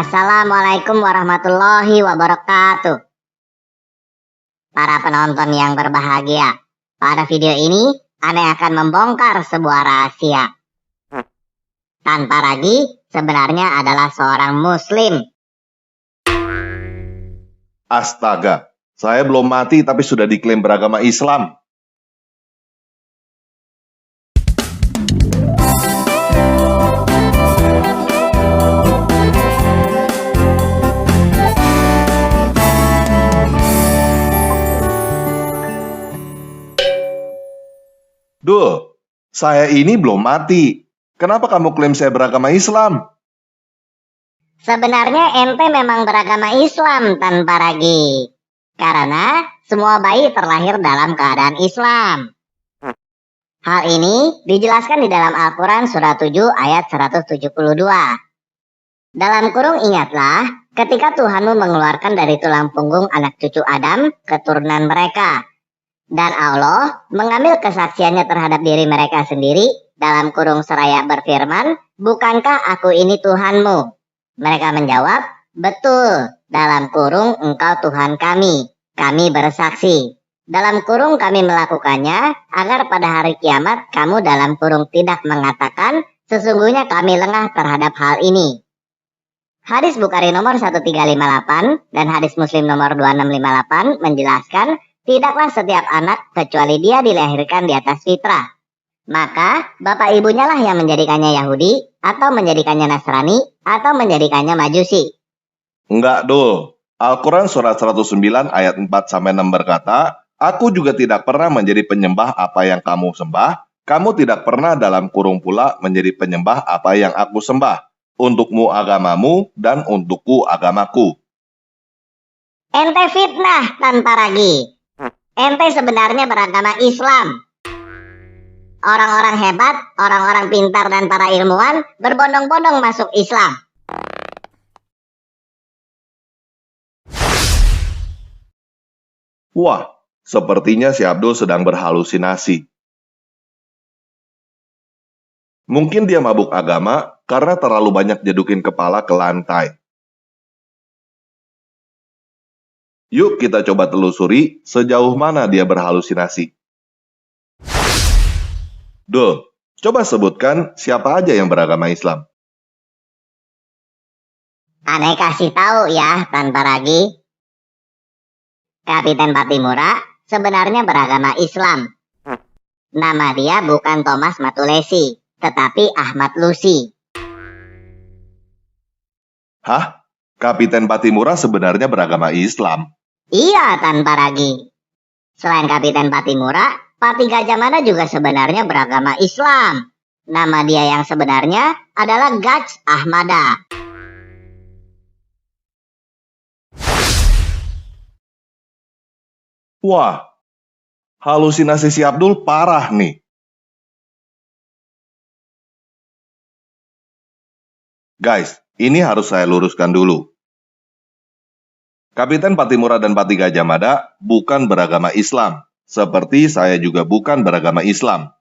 Assalamualaikum warahmatullahi wabarakatuh. Para penonton yang berbahagia, pada video ini Anda akan membongkar sebuah rahasia. Tanpa Ragi sebenarnya adalah seorang muslim. Astaga, saya belum mati tapi sudah diklaim beragama Islam. Duh, saya ini belum mati. Kenapa kamu klaim saya beragama Islam? Sebenarnya ente memang beragama Islam tanpa Ragi. Karena semua bayi terlahir dalam keadaan Islam. Hal ini dijelaskan di dalam Al-Quran surat 7 ayat 172. Dalam kurung ingatlah ketika Tuhanmu mengeluarkan dari tulang punggung anak cucu Adam keturunan mereka. Dan Allah mengambil kesaksiannya terhadap diri mereka sendiri dalam kurung seraya berfirman, "Bukankah aku ini Tuhanmu?" Mereka menjawab, "Betul, dalam kurung engkau Tuhan kami bersaksi. Dalam kurung kami melakukannya agar pada hari kiamat kamu dalam kurung tidak mengatakan, sesungguhnya kami lengah terhadap hal ini." Hadis Bukhari nomor 1358 dan hadis Muslim nomor 2658 menjelaskan, tidaklah setiap anak kecuali dia dilahirkan di atas fitrah. Maka bapak ibunya lah yang menjadikannya Yahudi, atau menjadikannya Nasrani, atau menjadikannya Majusi. Enggak, Dul. Al-Quran surat 109 ayat 4-6 berkata, "Aku juga tidak pernah menjadi penyembah apa yang kamu sembah. Kamu tidak pernah dalam kurung pula menjadi penyembah apa yang aku sembah. Untukmu agamamu dan untukku agamaku." Ente fitnah tanpa Ragi. Ente sebenarnya beragama Islam. Orang-orang hebat, orang-orang pintar dan para ilmuwan berbondong-bondong masuk Islam. Wah, sepertinya si Abdul sedang berhalusinasi. Mungkin dia mabuk agama karena terlalu banyak jedukin kepala ke lantai. Yuk kita coba telusuri sejauh mana dia berhalusinasi. Dul, coba sebutkan siapa aja yang beragama Islam. Aneh kasih tahu ya tanpa Ragi. Kapiten Patimura sebenarnya beragama Islam. Nama dia bukan Thomas Matulesi, tetapi Ahmad Lusi. Hah? Kapiten Patimura sebenarnya beragama Islam? Iya tanpa Ragi. Selain Kapiten Patimura, Pati Gajah Mada juga sebenarnya beragama Islam. Nama dia yang sebenarnya adalah Gaj Ahmada. Wah, halusinasi si Abdul parah nih. Guys, ini harus saya luruskan dulu. Kapiten Patimura dan Pati Gajah Mada bukan beragama Islam, seperti saya juga bukan beragama Islam.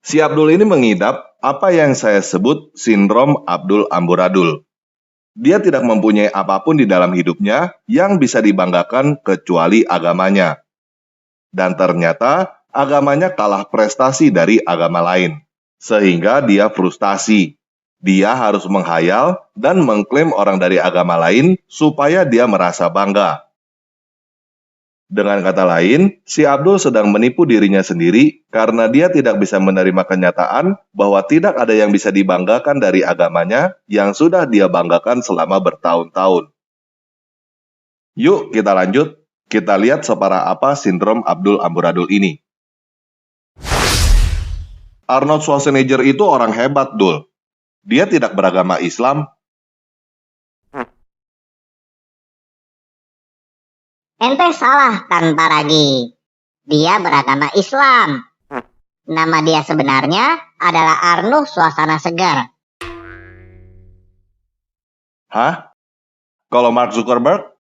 Si Abdul ini mengidap apa yang saya sebut sindrom Abdul Amburadul. Dia tidak mempunyai apapun di dalam hidupnya yang bisa dibanggakan kecuali agamanya. Dan ternyata agamanya kalah prestasi dari agama lain, sehingga dia frustasi. Dia harus menghayal dan mengklaim orang dari agama lain supaya dia merasa bangga. Dengan kata lain, si Abdul sedang menipu dirinya sendiri karena dia tidak bisa menerima kenyataan bahwa tidak ada yang bisa dibanggakan dari agamanya yang sudah dia banggakan selama bertahun-tahun. Yuk kita lanjut, kita lihat separah apa sindrom Abdul Amburadul ini. Arnold Schwarzenegger itu orang hebat, Dul. Dia tidak beragama Islam. Ente salah tanpa Ragi. Dia beragama Islam. Nama dia sebenarnya adalah Arnuh Suasana Segar. Hah? Kalau Mark Zuckerberg?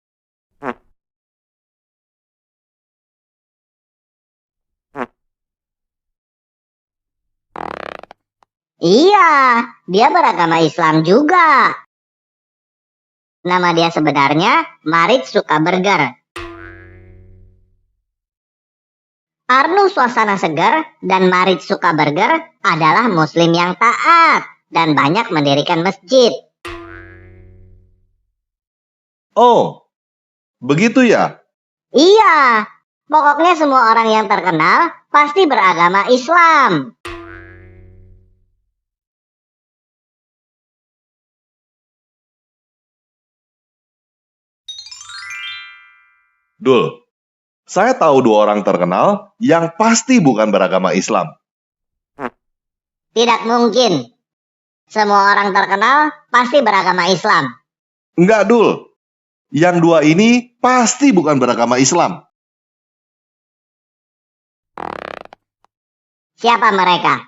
Iya, dia beragama Islam juga. Nama dia sebenarnya Mark Zuckerberg. Arnu suasana segar dan Mark Zuckerberg adalah muslim yang taat dan banyak mendirikan masjid. Oh, begitu ya? Iya, pokoknya semua orang yang terkenal pasti beragama Islam. Dul, saya tahu dua orang terkenal yang pasti bukan beragama Islam. Tidak mungkin. Semua orang terkenal pasti beragama Islam. Enggak, Dul. Yang dua ini pasti bukan beragama Islam. Siapa mereka?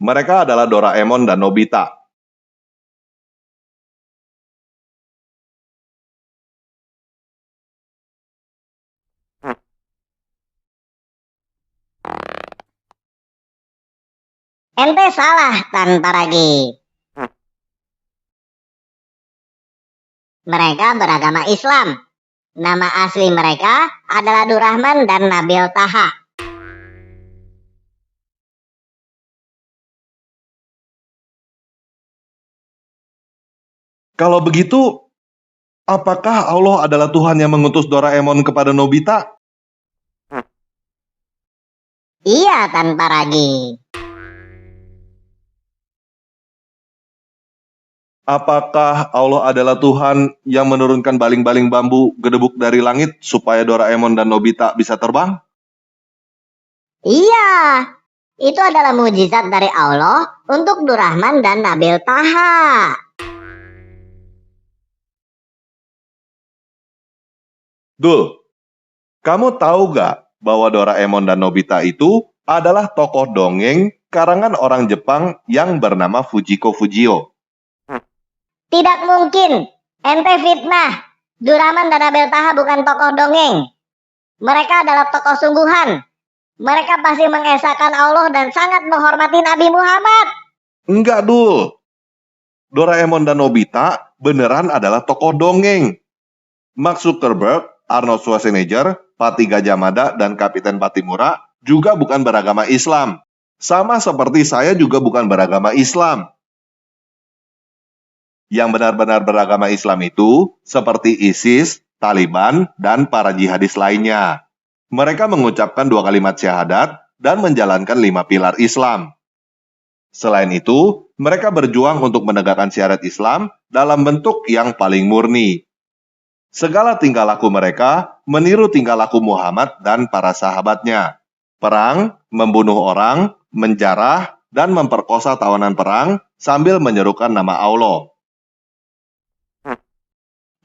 Mereka adalah Doraemon dan Nobita. Ente salah, Tan Paragi. Mereka beragama Islam. Nama asli mereka adalah Durrahman dan Nabil Taha. Kalau begitu, apakah Allah adalah Tuhan yang mengutus Doraemon kepada Nobita? Iya, Tan Paragi. Apakah Allah adalah Tuhan yang menurunkan baling-baling bambu gedebuk dari langit supaya Doraemon dan Nobita bisa terbang? Iya, itu adalah mujizat dari Allah untuk Durrahman dan Nabil Taha. Dul, kamu tahu gak bahwa Doraemon dan Nobita itu adalah tokoh dongeng karangan orang Jepang yang bernama Fujiko Fujio? Tidak mungkin. Ente fitnah. Durrahman dan Nabil Taha bukan tokoh dongeng. Mereka adalah tokoh sungguhan. Mereka pasti mengesahkan Allah dan sangat menghormati Nabi Muhammad. Enggak, Dul. Doraemon dan Nobita beneran adalah tokoh dongeng. Mark Zuckerberg, Arnold Schwarzenegger, Patty Gajah Mada, dan Kapiten Patimura juga bukan beragama Islam. Sama seperti saya juga bukan beragama Islam. Yang benar-benar beragama Islam itu seperti ISIS, Taliban, dan para jihadis lainnya. Mereka mengucapkan 2 kalimat syahadat dan menjalankan 5 pilar Islam. Selain itu, mereka berjuang untuk menegakkan syariat Islam dalam bentuk yang paling murni. Segala tingkah laku mereka meniru tingkah laku Muhammad dan para sahabatnya. Perang, membunuh orang, menjarah, dan memperkosa tawanan perang sambil menyerukan nama Allah.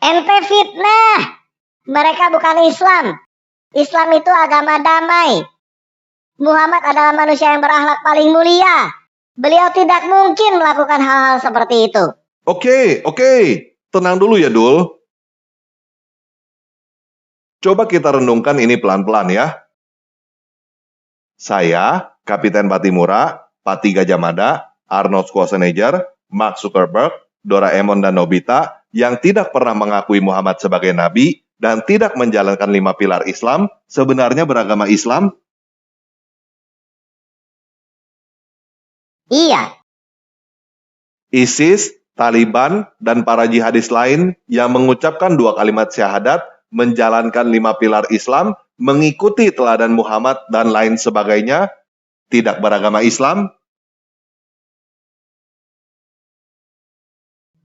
Ente fitnah. Mereka bukan Islam. Islam itu agama damai. Muhammad adalah manusia yang berakhlak paling mulia. Beliau tidak mungkin melakukan hal-hal seperti itu. Oke. Tenang dulu ya, Dul. Coba kita renungkan ini pelan-pelan ya. Saya, Kapiten Patimura, Patty Gajah Mada, Arnold Schwarzenegger, Mark Zuckerberg, Doraemon dan Nobita yang tidak pernah mengakui Muhammad sebagai nabi dan tidak menjalankan 5 pilar Islam sebenarnya beragama Islam? Iya. ISIS, Taliban, dan para jihadis lain yang mengucapkan 2 kalimat syahadat, menjalankan 5 pilar Islam, mengikuti teladan Muhammad dan lain sebagainya, tidak beragama Islam?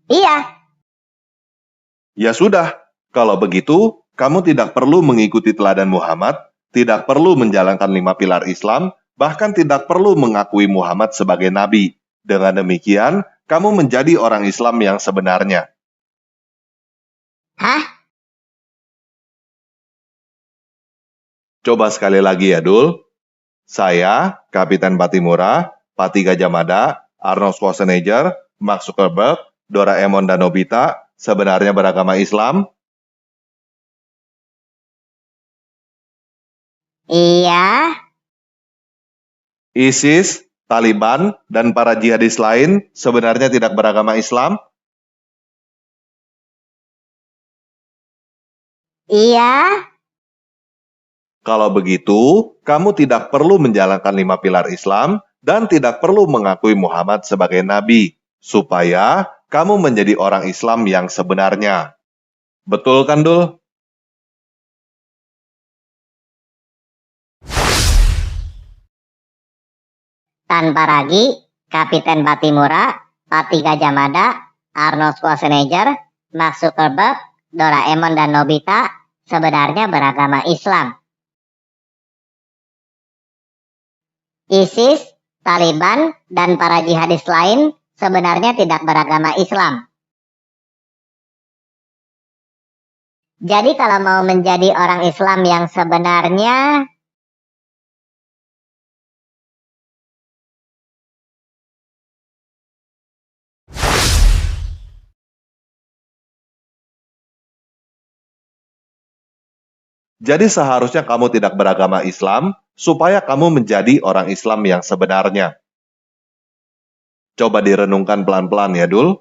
Iya. Ya sudah, kalau begitu, kamu tidak perlu mengikuti teladan Muhammad, tidak perlu menjalankan 5 pilar Islam, bahkan tidak perlu mengakui Muhammad sebagai nabi. Dengan demikian, kamu menjadi orang Islam yang sebenarnya. Hah? Coba sekali lagi ya, Dul. Saya, Kapiten Patimura, Patty Gajah Mada, Arnold Schwarzenegger, Mark Zuckerberg, Doraemon dan Nobita sebenarnya beragama Islam? Iya. ISIS, Taliban dan para jihadis lain sebenarnya tidak beragama Islam? Iya, Kalau begitu, kamu tidak perlu menjalankan 5 pilar Islam dan tidak perlu mengakui Muhammad sebagai nabi, supaya kamu menjadi orang Islam yang sebenarnya. Betul kan, Dul? tanpa ragu, Kapiten Batimura, Patty Gajah Mada, Arnold Schwarzenegger, Mark Zuckerberg, Doraemon dan Nobita sebenarnya beragama Islam. ISIS, Taliban, dan para jihadis lain sebenarnya tidak beragama Islam. Jadi kalau mau menjadi orang Islam yang sebenarnya, Jadi seharusnya kamu tidak beragama Islam supaya kamu menjadi orang Islam yang sebenarnya. Coba direnungkan pelan-pelan ya, Dul.